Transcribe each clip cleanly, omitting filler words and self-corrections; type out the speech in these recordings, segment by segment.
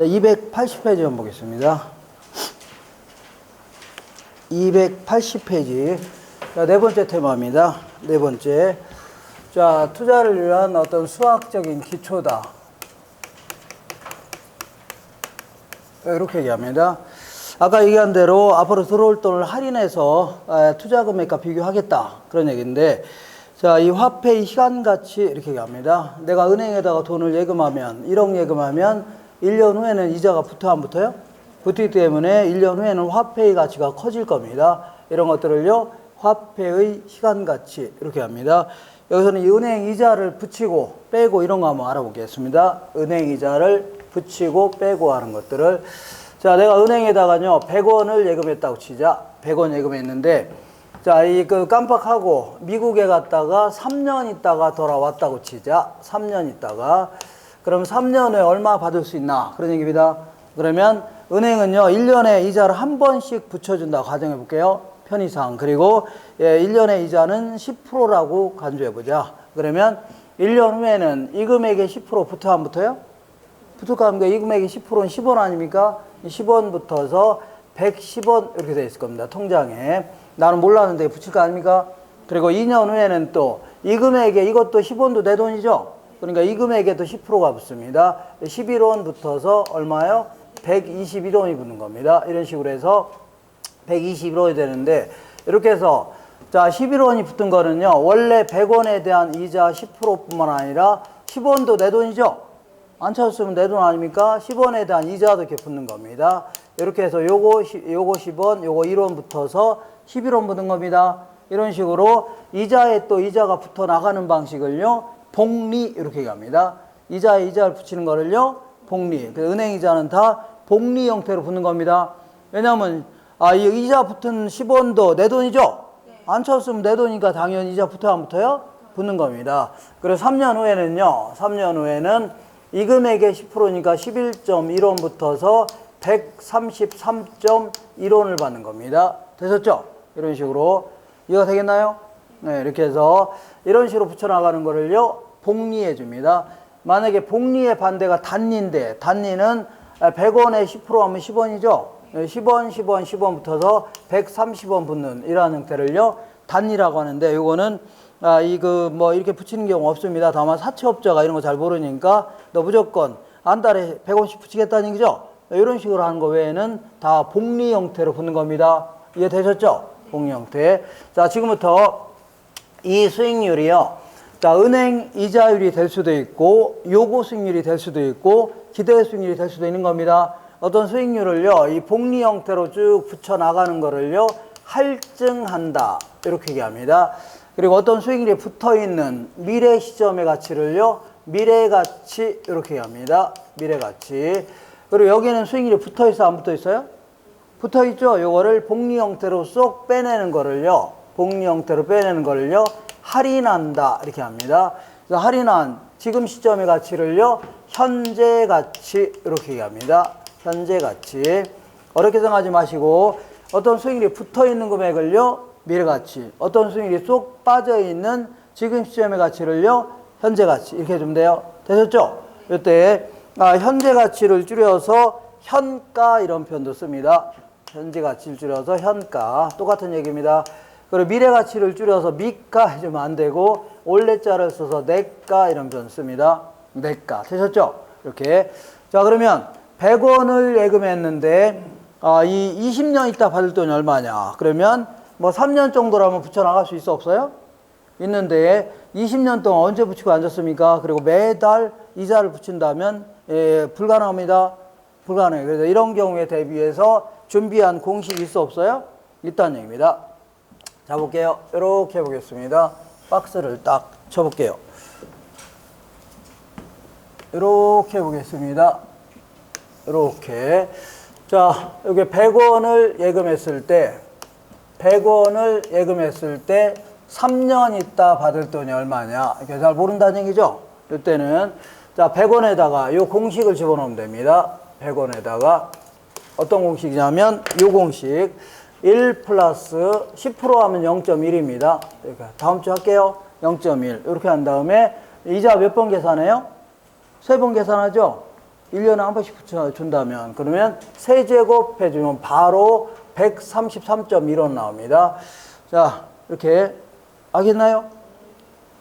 280페이지 한번 보겠습니다. 280페이지. 자, 네 번째 테마입니다. 네 번째. 자, 투자를 위한 어떤 수학적인 기초다. 이렇게 얘기합니다. 아까 얘기한 대로 앞으로 들어올 돈을 할인해서 투자 금액과 비교하겠다. 그런 얘기인데, 자, 이 화폐의 시간가치 이렇게 얘기합니다. 내가 은행에다가 돈을 예금하면, 1억 예금하면 1년 후에는 이자가 붙어 안 붙어요? 붙기 때문에 1년 후에는 화폐의 가치가 커질 겁니다. 이런 것들을요, 화폐의 시간가치 이렇게 합니다. 여기서는 이 은행 이자를 붙이고 빼고 이런 거 한번 알아보겠습니다. 은행 이자를 붙이고 빼고 하는 것들을. 자, 내가 은행에다가요 100원을 예금했다고 치자. 100원 예금했는데, 자, 깜빡하고 미국에 갔다가 3년 있다가 돌아왔다고 치자. 3년 있다가. 그럼 3년 후에 얼마 받을 수 있나? 그런 얘기입니다. 그러면 은행은요 1년에 이자를 한 번씩 붙여준다고 가정해 볼게요. 편의상. 그리고 1년의 이자는 10%라고 간주해 보자. 그러면 1년 후에는 이 금액에 10% 붙어 안 붙어요? 붙을까 하면 이 금액이 10%는 10원 아닙니까? 10원 붙어서 110원 이렇게 돼 있을 겁니다. 통장에. 나는 몰랐는데 붙일 거 아닙니까? 그리고 2년 후에는 또 이 금액에 이것도 10원도 내 돈이죠? 그러니까 이 금액에도 10%가 붙습니다. 11원 붙어서 얼마요? 121원이 붙는 겁니다. 이런 식으로 해서 121원이 되는데, 이렇게 해서 자 11원이 붙은 거는요 원래 100원에 대한 이자 10%뿐만 아니라 10원도 내 돈이죠? 안 찾았으면 내 돈 아닙니까? 10원에 대한 이자도 이렇게 붙는 겁니다. 이렇게 해서 요거 10원, 요거 1원 붙어서 11원 붙는 겁니다. 이런 식으로 이자에 또 이자가 붙어 나가는 방식을요 복리 이렇게 얘기합니다. 이자에 이자를 붙이는 거를요 복리. 은행 이자는 다 복리 형태로 붙는 겁니다. 왜냐하면 이 이자 붙은 10원도 내 돈이죠? 안 찾았으면 내 돈이니까 당연히 이자 붙어야 안 붙어요? 붙는 겁니다. 그래서 3년 후에는요 3년 후에는 이 금액의 10%니까 11.1원 붙어서 133.1원을 받는 겁니다. 되셨죠? 이런 식으로 이해가 되겠나요? 네, 이렇게 해서 이런 식으로 붙여나가는 거를요 복리해 줍니다. 만약에 복리의 반대가 단리인데, 단리는 100원에 10% 하면 10원이죠? 10원, 10원, 10원 붙어서 130원 붙는 이러한 형태를요 단리라고 하는데, 요거는 이렇게 붙이는 경우 없습니다. 다만 사채업자가 이런 거 잘 모르니까 너 무조건 한 달에 100원씩 붙이겠다는 얘기죠? 이런 식으로 하는 거 외에는 다 복리 형태로 붙는 겁니다. 이해되셨죠? 복리 형태. 자, 지금부터 이 수익률이요. 자, 은행 이자율이 될 수도 있고, 요구 수익률이 될 수도 있고, 기대 수익률이 될 수도 있는 겁니다. 어떤 수익률을요, 이 복리 형태로 쭉 붙여 나가는 거를요, 할증한다. 이렇게 얘기합니다. 그리고 어떤 수익률이 붙어 있는 미래 시점의 가치를요, 미래가치. 이렇게 얘기합니다. 미래가치. 그리고 여기는 수익률이 붙어 있어, 안 붙어 있어요? 붙어 있죠? 요거를 복리 형태로 쏙 빼내는 거를요, 복리 형태로 빼내는 거를요, 할인한다. 이렇게 합니다. 그래서 할인한 지금 시점의 가치를요, 현재 가치. 이렇게 얘기합니다. 현재 가치. 어렵게 생각하지 마시고, 어떤 수익률이 붙어 있는 금액을요, 미래 가치. 어떤 수익률이 쏙 빠져 있는 지금 시점의 가치를요, 현재 가치. 이렇게 해주면 돼요. 되셨죠? 이때 현재 가치를 줄여서 현가 이런 표현도 씁니다. 현재 가치를 줄여서 현가. 똑같은 얘기입니다. 그리고 미래 가치를 줄여서 미가 해주면 안 되고, 올레자를 써서 내가 이런 표현 씁니다. 내가. 되셨죠? 이렇게. 자, 그러면 100원을 예금했는데, 이 20년 있다 받을 돈이 얼마냐? 그러면 뭐 3년 정도라면 붙여나갈 수 있어, 없어요? 있는데, 20년 동안 언제 붙이고 앉았습니까? 그리고 매달 이자를 붙인다면, 불가능합니다. 불가능해요. 그래서 이런 경우에 대비해서 준비한 공식이 있어, 없어요? 있다는 얘기입니다. 자, 볼게요. 이렇게 해보겠습니다. 박스를 딱 쳐볼게요. 이렇게 해보겠습니다. 이렇게. 자, 여기 100원을 예금했을 때, 100원을 예금했을 때 3년 있다 받을 돈이 얼마냐? 이렇게 잘 모른다는 얘기죠? 이때는 자, 100원에다가 요 공식을 집어넣으면 됩니다. 100원에다가 어떤 공식이냐면 요 공식 1 플러스 10% 하면 0.1입니다. 다음 주 할게요. 0.1 이렇게 한 다음에 이자 몇 번 계산해요? 3번 계산하죠? 1년에 한 번씩 붙여준다면, 그러면 세제곱 해주면 바로 133.1원 나옵니다. 자, 이렇게 알겠나요?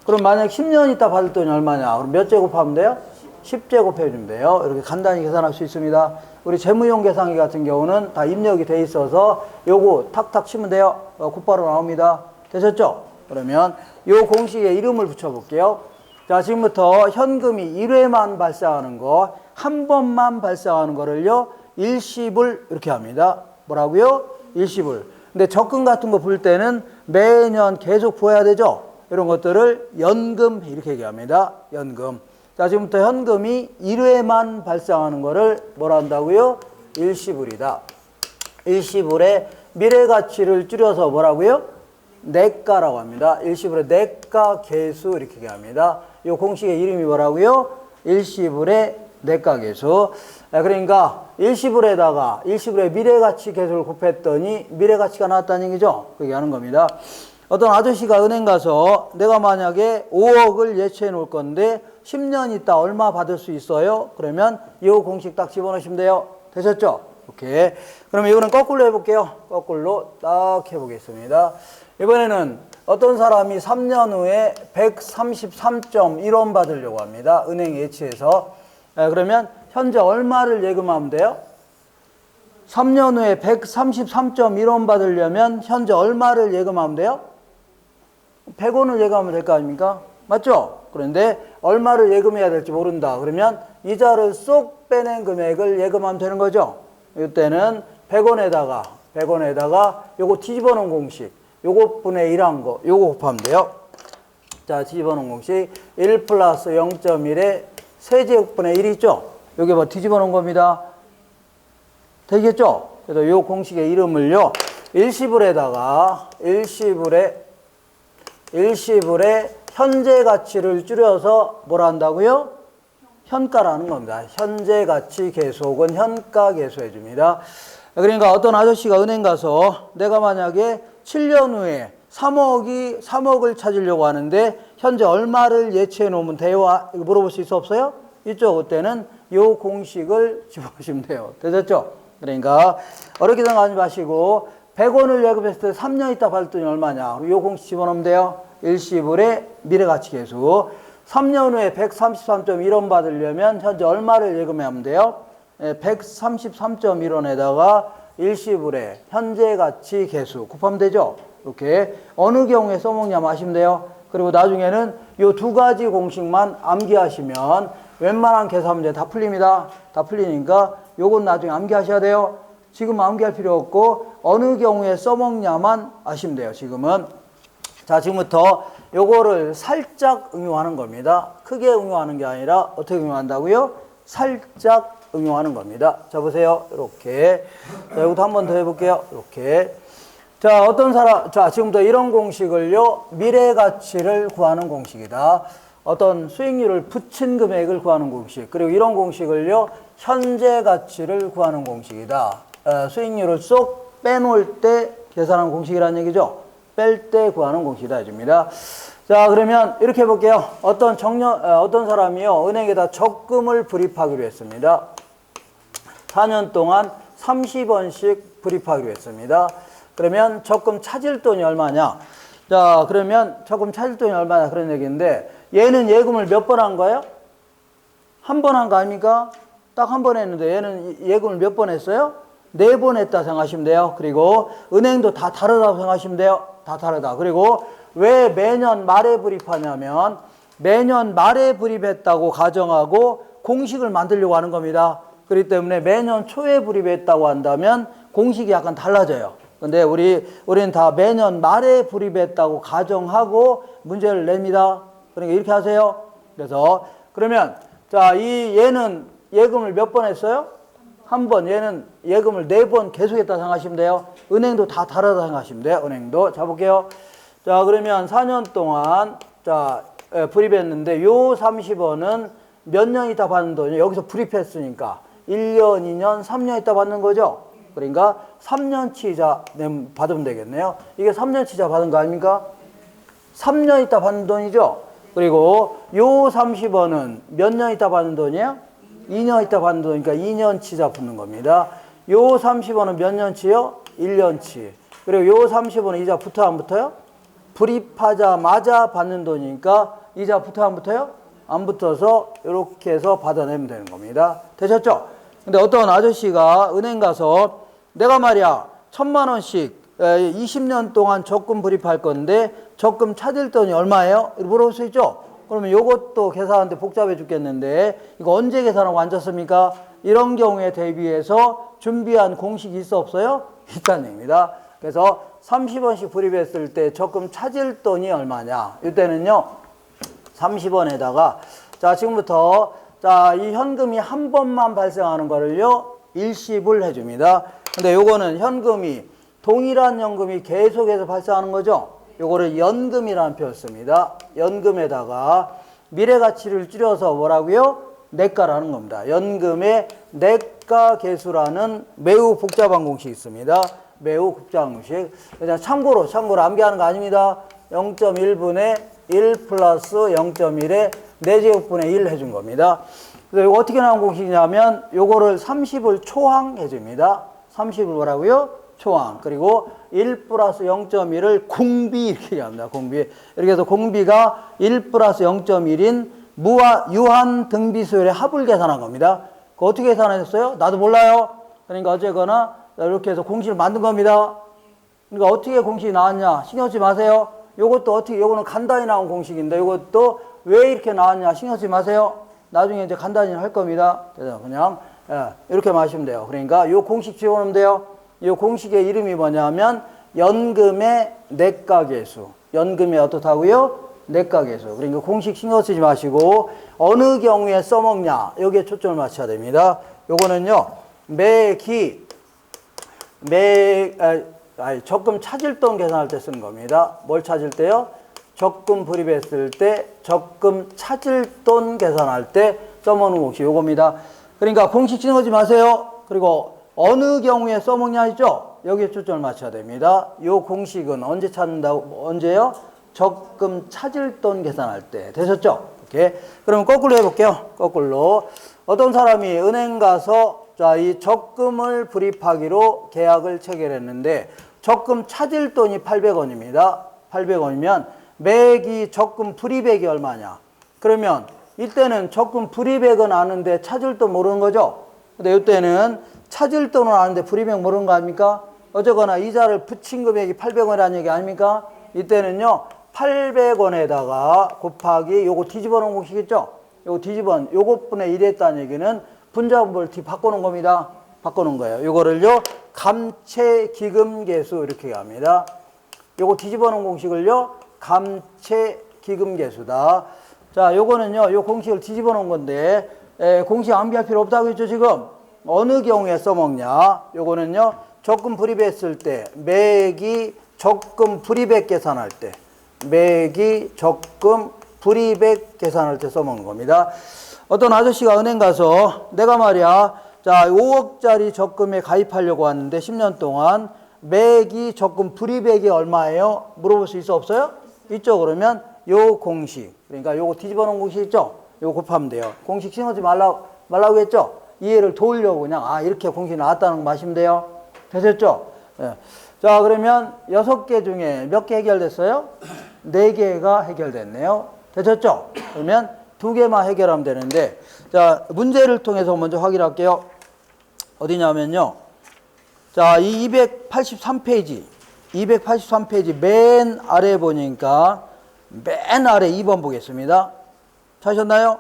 그럼 만약 10년 있다 받을 돈이 얼마냐? 그럼 몇 제곱하면 돼요? 10제곱 해주면 돼요. 이렇게 간단히 계산할 수 있습니다. 우리 재무용 계산기 같은 경우는 다 입력이 돼 있어서 요거 탁탁 치면 돼요. 곧바로 나옵니다. 되셨죠? 그러면 요 공식에 이름을 붙여볼게요. 자, 지금부터 현금이 1회만 발생하는 거, 한 번만 발생하는 거를요, 일시불 이렇게 합니다. 뭐라고요? 일시불. 근데 적금 같은 거 볼 때는 매년 계속 부어야 되죠? 이런 것들을 연금 이렇게 얘기합니다. 연금. 자, 지금부터 현금이 1회만 발생하는 거를 뭐라 한다고요? 일시불이다. 일시불의 미래가치를 줄여서 뭐라고요? 내가라고 합니다. 일시불의 내가 계수 이렇게 얘기합니다. 이 공식의 이름이 뭐라고요? 일시불의 내가 계수. 그러니까 일시불에다가 일시불의 미래가치 계수를 곱했더니 미래가치가 나왔다는 얘기죠. 그렇게 하는 겁니다. 어떤 아저씨가 은행 가서 내가 만약에 5억을 예치해 놓을 건데 10년 있다 얼마 받을 수 있어요? 그러면 이 공식 딱 집어넣으시면 돼요. 되셨죠? 오케이. 그러면 이거는 거꾸로 해볼게요. 거꾸로 딱 해보겠습니다. 이번에는 어떤 사람이 3년 후에 133.1원 받으려고 합니다. 은행 예치해서. 그러면 현재 얼마를 예금하면 돼요? 3년 후에 133.1원 받으려면 현재 얼마를 예금하면 돼요? 100원을 예금하면 될 거 아닙니까? 맞죠? 그런데 얼마를 예금해야 될지 모른다. 그러면 이자를 쏙 빼낸 금액을 예금하면 되는 거죠. 이때는 100원에다가 요거 뒤집어 놓은 공식, 요거 분의 1한 거, 요거 곱하면 돼요. 자, 뒤집어 놓은 공식 1 플러스 0.1에 세제곱분의 1 있죠? 요게 뭐 뒤집어 놓은 겁니다. 되겠죠? 그래서 요 공식의 이름을요, 일시불의 현재 가치를 줄여서 뭐라 한다고요? 현가라는 겁니다. 현재 가치 계수 혹은 현가 계수 해줍니다. 그러니까 어떤 아저씨가 은행 가서 내가 만약에 7년 후에 3억을 찾으려고 하는데 현재 얼마를 예치해 놓으면 돼요? 이거 물어볼 수 있어 없어요? 있죠. 그때는 요 공식을 집어넣으시면 돼요. 되셨죠? 그러니까 어렵게 생각하지 마시고 100원을 예금했을 때 3년 있다 받을 돈이 얼마냐? 요 공식 집어넣으면 돼요. 일시불의 미래가치 계수. 3년 후에 133.1원 받으려면 현재 얼마를 예금하면 돼요? 133.1원에다가 일시불의 현재가치 계수 곱하면 되죠? 이렇게 어느 경우에 써먹냐 마시면 돼요. 그리고 나중에는 요 두 가지 공식만 암기하시면 웬만한 계산 문제 다 풀립니다. 다 풀리니까 요건 나중에 암기하셔야 돼요. 지금 암기할 필요 없고 어느 경우에 써먹냐만 아시면 돼요. 지금은. 자, 지금부터 요거를 살짝 응용하는 겁니다. 크게 응용하는 게 아니라 어떻게 응용한다고요? 살짝 응용하는 겁니다. 자, 보세요. 이렇게. 자, 이것도 한 번 더 해볼게요. 이렇게. 자, 어떤 사람, 자, 지금부터 이런 공식을요, 미래 가치를 구하는 공식이다. 어떤 수익률을 붙인 금액을 구하는 공식. 그리고 이런 공식을요, 현재 가치를 구하는 공식이다. 수익률을 쏙 빼놓을 때 계산하는 공식이라는 얘기죠. 뺄 때 구하는 공식이다 해줍니다. 자, 그러면 이렇게 해볼게요. 어떤 사람이요, 은행에다 적금을 불입하기로 했습니다. 4년 동안 30원씩 불입하기로 했습니다. 그러면 적금 찾을 돈이 얼마냐? 자, 그러면 적금 찾을 돈이 얼마냐? 그런 얘기인데, 얘는 예금을 몇 번 한 거예요? 한 번 한 거 아닙니까? 딱 한 번 했는데, 얘는 예금을 몇 번 했어요? 4번 했다 생각하시면 돼요. 그리고 은행도 다 다르다고 생각하시면 돼요. 다 다르다. 그리고 왜 매년 말에 불입하냐면, 매년 말에 불입했다고 가정하고 공식을 만들려고 하는 겁니다. 그렇기 때문에 매년 초에 불입했다고 한다면 공식이 약간 달라져요. 근데 우리는 다 매년 말에 불입했다고 가정하고 문제를 냅니다. 그러니까 이렇게 하세요. 그래서 그러면 자, 얘는 예금을 몇 번 했어요? 한 번. 얘는 예금을 4번 계속했다 생각하시면 돼요. 은행도 다 다르다 생각하시면 돼요. 은행도. 자, 볼게요. 자, 그러면 4년 동안 자, 불입했는데 요 30원은 몇 년 있다 받는 돈이요? 여기서 불입했으니까 1년, 2년, 3년 있다 받는 거죠. 그러니까 3년치 이자 받으면 되겠네요. 이게 3년치 이자 받은 거 아닙니까? 3년 있다 받는 돈이죠. 그리고 요 30원은 몇 년 있다 받는 돈이에요? 2년 있다 받는 돈이니까 2년치자 붙는 겁니다. 요 30원은 몇 년치요? 1년치. 그리고 요 30원은 이자 붙어요, 안 붙어요? 불입하자마자 받는 돈이니까 이자 붙어요, 안 붙어요? 안 붙어서 이렇게 해서 받아내면 되는 겁니다. 되셨죠? 근데 어떤 아저씨가 은행 가서 내가 말이야 1,000만 원씩 20년 동안 적금 불입할 건데 적금 찾을 돈이 얼마예요? 물어볼 수 있죠? 그러면 요것도 계산하는데 복잡해 죽겠는데 이거 언제 계산하고 앉았습니까? 이런 경우에 대비해서 준비한 공식이 있어 없어요? 있다는 얘기입니다. 그래서 30원씩 불입했을 때 적금 찾을 돈이 얼마냐? 이때는요 30원에다가 자 지금부터 자 이 현금이 한 번만 발생하는 거를요 일시불 해줍니다. 근데 요거는 현금이 동일한 연금이 계속해서 발생하는 거죠. 요거를 연금이라는 표현을 씁니다. 연금에다가 미래가치를 줄여서 뭐라고요? 내가라는 겁니다. 연금의 내가 계수라는 매우 복잡한 공식이 있습니다. 매우 복잡한 공식. 그냥 참고로 암기하는 거 아닙니다. 0.1분의 1 플러스 0.1의 4제곱분의 1 해준 겁니다. 그래서 이거 어떻게 나온 공식이냐면 요거를 30을 초항 해줍니다. 30을 뭐라고요? 초항. 그리고 1 플러스 0.1을 공비 이렇게 얘기합니다. 공비. 이렇게 해서 공비가 1 플러스 0.1인 유한 등비수열의 합을 계산한 겁니다. 그거 어떻게 계산하셨어요? 나도 몰라요. 그러니까 어쨌거나 이렇게 해서 공식을 만든 겁니다. 그러니까 어떻게 공식이 나왔냐? 신경 쓰지 마세요. 요것도 요거는 간단히 나온 공식인데 요것도 왜 이렇게 나왔냐? 신경 쓰지 마세요. 나중에 이제 간단히 할 겁니다. 그래서 그냥 이렇게 마시면 돼요. 그러니까 요 공식 지워놓으면 돼요. 이 공식의 이름이 뭐냐면 연금의 내가계수. 연금의 어떻다고요? 내가계수. 그러니까 공식 신경 쓰지 마시고 어느 경우에 써먹냐 여기에 초점을 맞춰야 됩니다. 요거는요 적금 찾을 돈 계산할 때 쓰는 겁니다. 뭘 찾을 때요? 적금 불입했을 때 적금 찾을 돈 계산할 때 써먹는 공식 요겁니다. 그러니까 공식 신경 쓰지 마세요. 그리고 어느 경우에 써먹냐 했죠? 여기에 초점을 맞춰야 됩니다. 요 공식은 언제 찾는다고? 언제요? 적금 찾을 돈 계산할 때. 되셨죠? 이렇게. 그럼 거꾸로 해볼게요. 거꾸로. 어떤 사람이 은행 가서 자, 이 적금을 불입하기로 계약을 체결했는데 적금 찾을 돈이 800원입니다. 800원이면 매기 적금 불입액이 얼마냐? 그러면 이때는 적금 불입액은 아는데 찾을 돈 모르는 거죠? 근데 이때는 찾을 돈은 아는데 불입액 모르는 거 아닙니까? 어쨌거나 이자를 붙인 금액이 800원이라는 얘기 아닙니까? 이때는요 800원에다가 곱하기 요거 뒤집어 놓은 공식이죠? 요거 요것분의 1 했다는 얘기는 분자분모를 바꿔놓은 겁니다. 바꿔놓은 거예요. 요거를요 감채기금계수 이렇게 합니다. 요거 뒤집어 놓은 공식을요 감채기금계수다. 자 요거는요 요 공식을 뒤집어 놓은 건데 공식 암기할 필요 없다고 했죠 지금? 어느 경우에 써먹냐? 요거는요 적금 불입했을 때 매기 적금 불입액 계산할 때 매기 적금 불입액 계산할 때 써먹는 겁니다. 어떤 아저씨가 은행 가서 내가 말이야 자 5억짜리 적금에 가입하려고 하는데 10년 동안 매기 적금 불입액이 얼마예요? 물어볼 수 있어 없어요? 있죠. 그러면 요 공식 그러니까 요거 뒤집어 놓은 공식 있죠? 요거 곱하면 돼요. 공식 신경쓰지 말라고 했죠? 이해를 도우려고 그냥 이렇게 공식이 나왔다는 거 마시면 돼요. 되셨죠? 네. 자 그러면 6개 중에 몇 개 해결됐어요? 4개가 해결됐네요. 되셨죠? 그러면 2개만 해결하면 되는데 자 문제를 통해서 먼저 확인할게요. 어디냐면요. 자 이 283페이지 맨 아래 보니까 맨 아래 2번 보겠습니다. 찾으셨나요?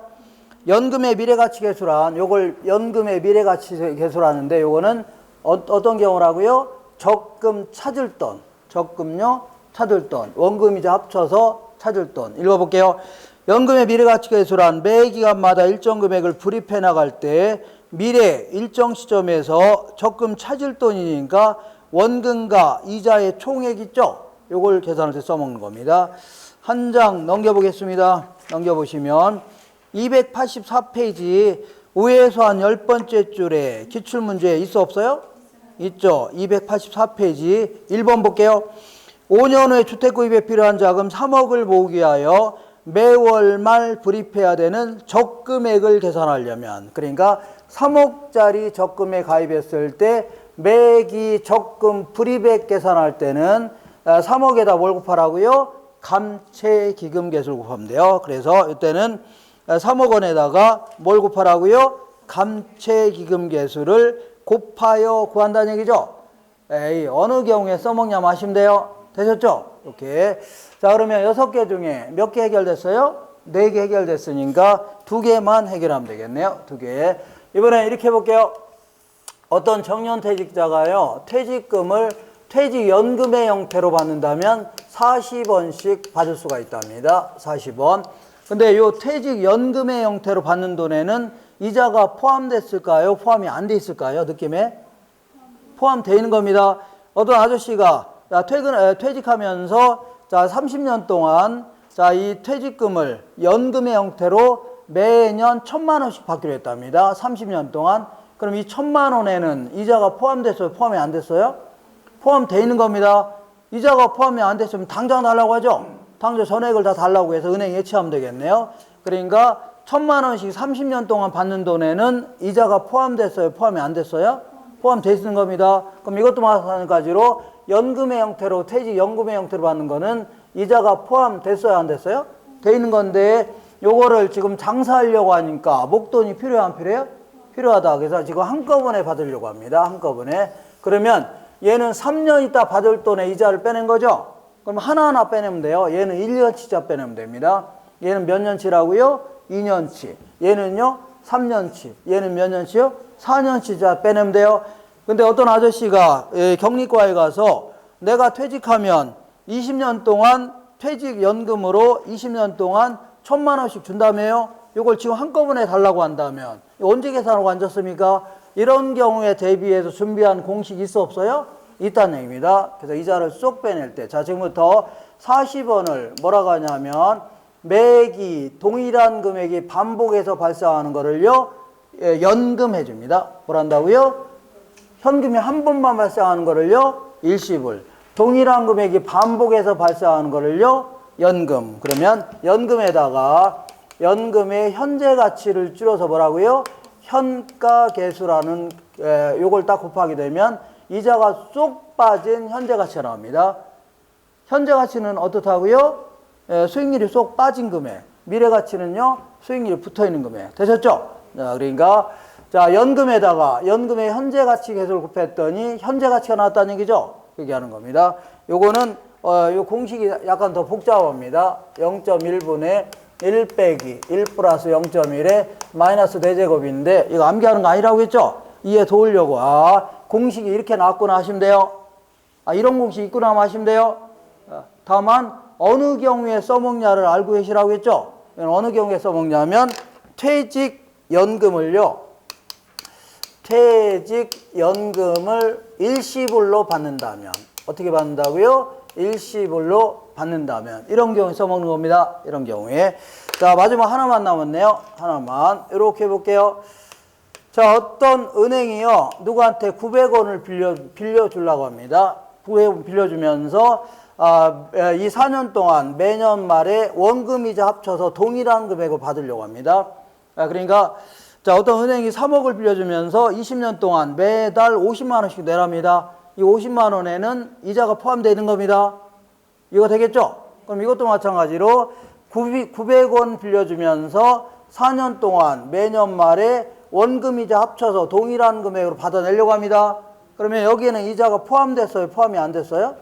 연금의 미래가치계수란 요걸 연금의 미래가치계수라는데 요거는 어떤 경우라고요? 적금 찾을 돈, 적금요 찾을 돈, 원금이자 합쳐서 찾을 돈. 읽어볼게요. 연금의 미래가치계수란 매 기간마다 일정 금액을 불입해 나갈 때 미래 일정 시점에서 적금 찾을 돈이니까 원금과 이자의 총액 있죠? 요걸 계산할 때 써먹는 겁니다. 한 장 넘겨보겠습니다. 넘겨보시면 284페이지 5에서 한 10번째 줄에 기출문제 있어 없어요? 있죠. 284페이지 1번 볼게요. 5년 후에 주택 구입에 필요한 자금 3억을 모으기 위하여 매월 말 불입해야 되는 적금액을 계산하려면, 그러니까 3억짜리 적금에 가입했을 때 매기 적금 불입액 계산할 때는 3억에다 뭘 곱하라고요? 감채기금 계수를 곱하면 돼요. 그래서 이때는 3억 원에다가 뭘 곱하라고요? 감채기금 계수를 곱하여 구한다는 얘기죠. 에이, 어느 경우에 써먹냐 마시면 돼요. 되셨죠? 이렇게. 자, 그러면 6개 중에 몇 개 해결됐어요? 4개 해결됐으니까 2개만 해결하면 되겠네요. 2개. 이번에 이렇게 해볼게요. 어떤 정년퇴직자가요, 퇴직금을 퇴직연금의 형태로 받는다면 40원씩 받을 수가 있답니다. 40원. 근데 이 퇴직연금의 형태로 받는 돈에는 이자가 포함됐을까요? 포함이 안 돼 있을까요? 느낌에? 포함되어 있는 겁니다. 어떤 아저씨가 퇴직하면서 자 30년 동안 자 이 퇴직금을 연금의 형태로 매년 1,000만 원씩 받기로 했답니다. 30년 동안. 그럼 이 1,000만 원에는 이자가 포함됐어요? 포함이 안 됐어요? 포함되어 있는 겁니다. 이자가 포함이 안 됐으면 당장 달라고 하죠. 당장 전액을 다 달라고 해서 은행 예치하면 되겠네요. 그러니까 1,000만 원씩 30년 동안 받는 돈에는 이자가 포함됐어요? 포함이 안 됐어요? 포함되어 있는 겁니다. 그럼 이것도 마찬가지로 연금의 형태로, 퇴직연금의 형태로 받는 거는 이자가 포함됐어요? 안 됐어요? 돼 있는 건데 요거를 지금 장사하려고 하니까 목돈이 필요해요? 안 필요해요? 필요하다. 그래서 지금 한꺼번에 받으려고 합니다. 한꺼번에. 그러면 얘는 3년 있다 받을 돈의 이자를 빼낸 거죠? 그럼 하나하나 빼내면 돼요. 얘는 1년치자 빼내면 됩니다. 얘는 몇 년치라고요? 2년치. 얘는요? 3년치. 얘는 몇 년치요? 4년치자 빼내면 돼요. 근데 어떤 아저씨가 격리과에 가서 내가 퇴직하면 20년 동안 퇴직연금으로 20년 동안 1,000만 원씩 준다며요? 이걸 지금 한꺼번에 달라고 한다면 언제 계산하고 앉았습니까? 이런 경우에 대비해서 준비한 공식이 있어 없어요? 있다는 얘기입니다. 그래서 이자를 쏙 빼낼 때, 자 지금부터 40원을 뭐라고 하냐면 매기 동일한 금액이 반복해서 발생하는 거를요 연금해 줍니다. 뭐란다고요? 현금이 한 번만 발생하는 거를요 일시불, 동일한 금액이 반복해서 발생하는 거를요 연금. 그러면 연금에다가 연금의 현재 가치를 줄여서 뭐라고요? 현가계수라는 요걸 딱 곱하게 되면 이자가 쏙 빠진 현재 가치가 나옵니다. 현재 가치는 어떻다고요? 수익률이 쏙 빠진 금액. 미래 가치는요 수익률이 붙어 있는 금액. 되셨죠? 자, 그러니까 자 연금에다가 연금의 현재 가치 계수를 곱했더니 현재 가치가 나왔다는 얘기죠. 그렇게 하는 겁니다. 요거는 요 공식이 약간 더 복잡합니다. 0.1분의 1 빼기 1 플러스 0.1에 마이너스 4제곱인데 이거 암기하는 거 아니라고 했죠? 이해 도우려고. 공식이 이렇게 나왔구나 하시면 돼요. 이런 공식 있구나 하시면 돼요. 다만 어느 경우에 써먹냐를 알고 계시라고 했죠? 어느 경우에 써먹냐면 퇴직연금을요. 퇴직연금을 일시불로 받는다면 어떻게 받는다고요? 일시불로 받는다면 이런 경우에 써먹는 겁니다. 이런 경우에. 자 마지막 하나만 남았네요. 하나만 이렇게 해볼게요. 자 어떤 은행이요 누구한테 900원을 빌려주려고 합니다. 900원 빌려주면서 이 4년 동안 매년 말에 원금이자 합쳐서 동일한 금액을 받으려고 합니다. 그러니까 자 어떤 은행이 3억을 빌려주면서 20년 동안 매달 50만 원씩 내랍니다. 이 50만 원에는 이자가 포함되어 있는 겁니다. 이거 되겠죠? 그럼 이것도 마찬가지로 900원 빌려주면서 4년 동안 매년 말에 원금이자 합쳐서 동일한 금액으로 받아내려고 합니다. 그러면 여기에는 이자가 포함됐어요? 포함이 안 됐어요?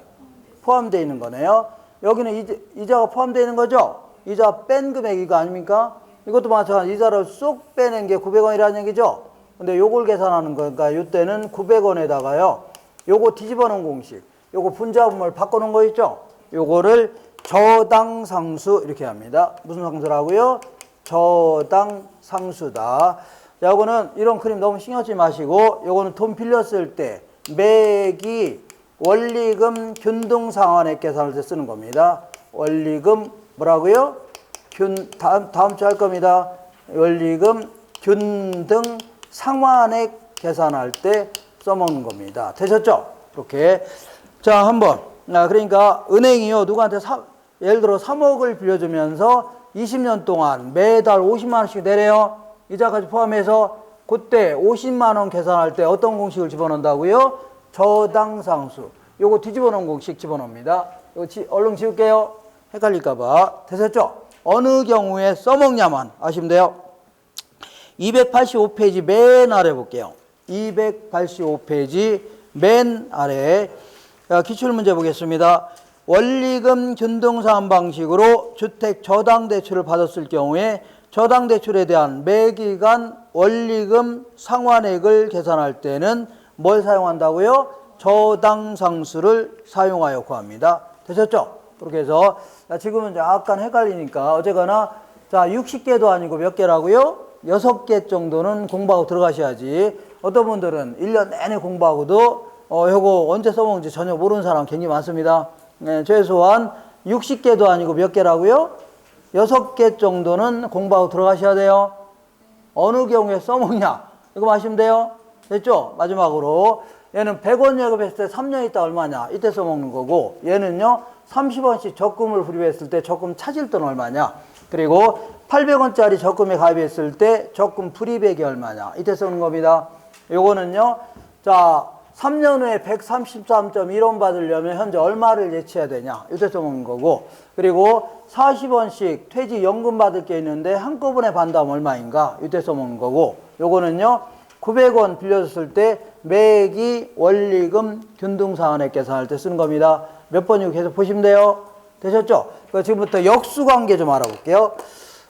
포함되어 있는 거네요. 여기는 이자가 포함되어 있는 거죠? 이자 뺀 금액 이거 아닙니까? 이것도 마찬가지로 이자를 쏙 빼낸 게 900원이라는 얘기죠? 근데 요걸 계산하는 거니까 이때는 900원에다가요. 요거 뒤집어 놓은 공식. 요거 분자분모를 바꿔 놓은 거 있죠? 요거를 저당상수 이렇게 합니다. 무슨 상수라고요? 저당상수다. 자, 요거는 이런 그림 너무 신경 쓰지 마시고 요거는 돈 빌렸을 때 매기 원리금 균등 상환액 계산할 때 쓰는 겁니다. 원리금 뭐라고요? 다음 주 할 겁니다. 원리금 균등 상환액 계산할 때 써먹는 겁니다. 되셨죠? 이렇게. 자, 한번. 그러니까 은행이요, 누구한테 예를 들어 3억을 빌려주면서 20년 동안 매달 50만 원씩 내래요. 이자까지 포함해서 그때 50만 원 계산할 때 어떤 공식을 집어넣는다고요? 저당상수. 요거 뒤집어 놓은 공식 집어넣습니다. 이거 얼른 지울게요. 헷갈릴까봐. 되셨죠? 어느 경우에 써먹냐만 아시면 돼요. 285페이지 맨 아래 볼게요. 285페이지 맨 아래 기출문제 보겠습니다. 원리금 균등상환 방식으로 주택 저당대출을 받았을 경우에 저당대출에 대한 매기간 원리금 상환액을 계산할 때는 뭘 사용한다고요? 저당상수를 사용하여 구합니다. 되셨죠? 그렇게 해서 지금은 약간 헷갈리니까 어쨌거나 자 60개도 아니고 몇 개라고요? 6개 정도는 공부하고 들어가셔야지. 어떤 분들은 1년 내내 공부하고도 요거 언제 써먹는지 전혀 모르는 사람 굉장히 많습니다. 네, 최소한 60개도 아니고 몇 개라고요? 6개 정도는 공부하고 들어가셔야 돼요. 어느 경우에 써먹냐? 이거 마시면 돼요. 됐죠? 마지막으로 얘는 100원 예급했을 때 3년 있다 얼마냐? 이때 써먹는 거고 얘는요 30원씩 적금을 불입했을 때 적금 차질 돈 얼마냐? 그리고 800원짜리 적금에 가입했을 때 적금 불입액이 얼마냐? 이때 쓰는 겁니다. 요거는요 자 3년 후에 133.1원 받으려면 현재 얼마를 예치해야 되냐? 이때 써먹는 거고 그리고 40원씩 퇴직연금 받을 게 있는데 한꺼번에 받다면 얼마인가? 이때 써먹는 거고 요거는요 900원 빌려줬을 때 매기 원리금 균등상환액 계산할 때 쓰는 겁니다. 몇 번이고 계속 보시면 돼요. 되셨죠? 지금부터 역수관계 좀 알아볼게요.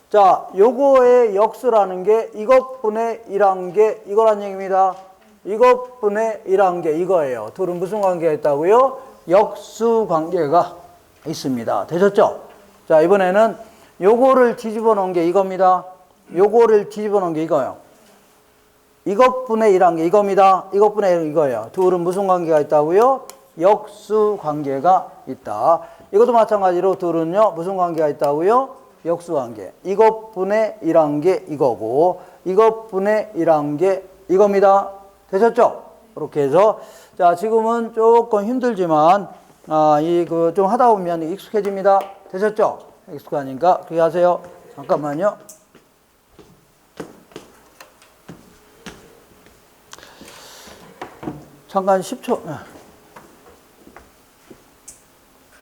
자, 요거의 역수라는 게 이것분의 1한 게 이거란 얘기입니다. 이것분의 1한 게 이거예요. 둘은 무슨 관계가 있다고요? 역수관계가 있습니다. 되셨죠? 자, 이번에는 요거를 뒤집어 놓은 게 이겁니다. 요거를 뒤집어 놓은 게 이거예요. 이것분의 1한 게 이겁니다. 이것분의 1은 이거예요. 둘은 무슨 관계가 있다고요? 역수관계가 있다. 이것도 마찬가지로 둘은요 무슨 관계가 있다고요? 역수관계. 이것분의 1한 게 이거고 이것분의 1한 게 이겁니다. 되셨죠? 그렇게 해서 자 지금은 조금 힘들지만 좀 하다 보면 익숙해집니다. 되셨죠? 익숙하니까 그렇게 하세요. 잠깐만요. 잠깐 10초.